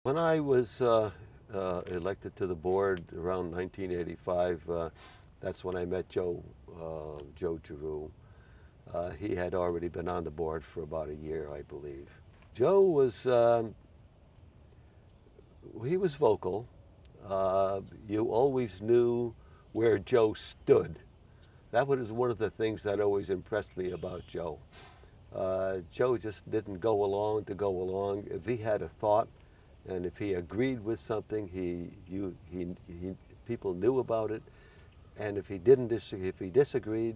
When I was elected to the board around 1985, that's when I met Joe Giroux. He had already been on the board for about a year, I believe. Joe was, he was vocal. You always knew where Joe stood. That was one of the things that always impressed me about Joe. Joe just didn't go along to go along. If he had a thought, and if he agreed with something, people knew about it. And if he didn't disagree, if he disagreed,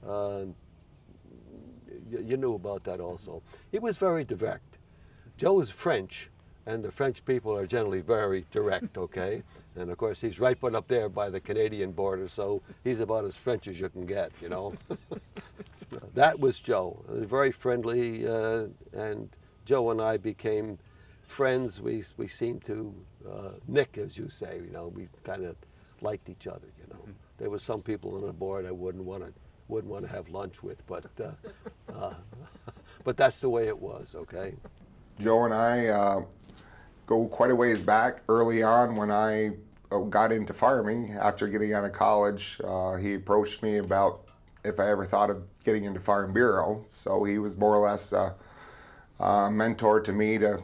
uh, you knew about that also. He was very direct. Joe was French, and the French people are generally very direct, okay? And of course, he's right put up there by the Canadian border, so he's about as French as you can get, you know? That was Joe, very friendly, and Joe and I became friends. We seemed to nick, as you say, you know, we kind of liked each other, you know. There were some people on the board I wouldn't want to have lunch with, but that's the way it was, okay? Joe and I go quite a ways back. Early on when I got into farming, after getting out of college, he approached me about if I ever thought of getting into Farm Bureau. So he was more or less a mentor to me to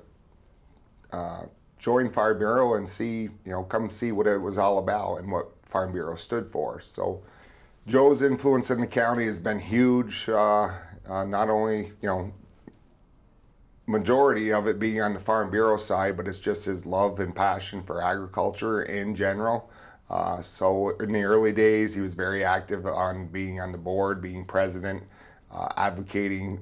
join Farm Bureau and see, come see what it was all about and what Farm Bureau stood for. So Joe's influence in the county has been huge. Not only, majority of it being on the Farm Bureau side, but it's just his love and passion for agriculture in general. So in the early days, he was very active on being on the board, being president, advocating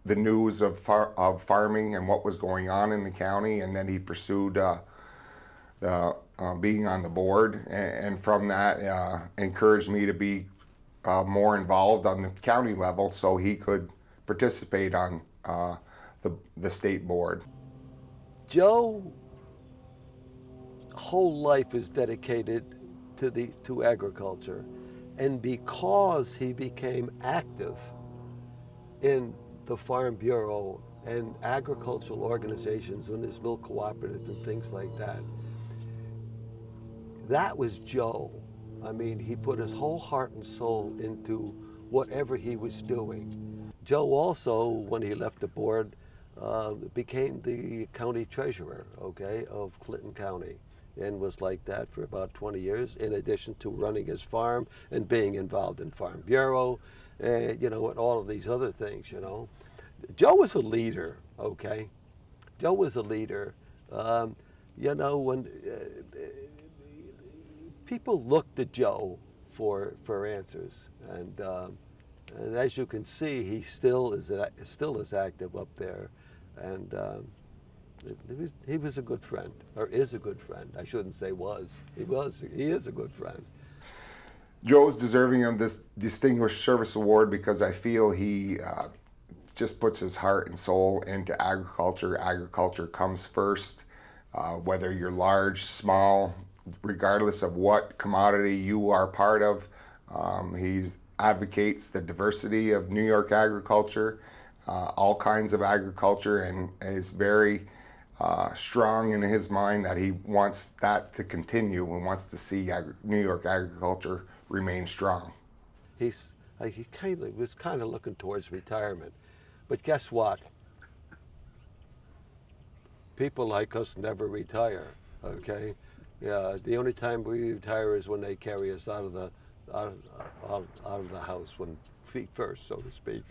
the news of farming and what was going on in the county, and then he pursued being on the board, and from that encouraged me to be more involved on the county level so he could participate on the state board. Joe's whole life is dedicated to agriculture, and because he became active in the Farm Bureau and agricultural organizations and his milk cooperatives and things like that, that was Joe. I mean, he put his whole heart and soul into whatever he was doing. Joe also, when he left the board, became the county treasurer, okay, of Clinton County, and was like that for about 20 years, in addition to running his farm and being involved in Farm Bureau, and all of these other things, Joe was a leader, okay? Joe was a leader. When people looked at Joe for answers, and as you can see, he still is active up there, and he was a good friend, or is a good friend. I shouldn't say was. He is a good friend. Joe's deserving of this Distinguished Service Award because I feel he just puts his heart and soul into agriculture. Agriculture comes first, whether you're large, small, regardless of what commodity you are part of. He advocates the diversity of New York agriculture, all kinds of agriculture, and is very strong in his mind that he wants that to continue and wants to see New York agriculture remain strong. He was kind of looking towards retirement, but guess what? People like us never retire. Okay, yeah. The only time we retire is when they carry us out of the house, when feet first, so to speak.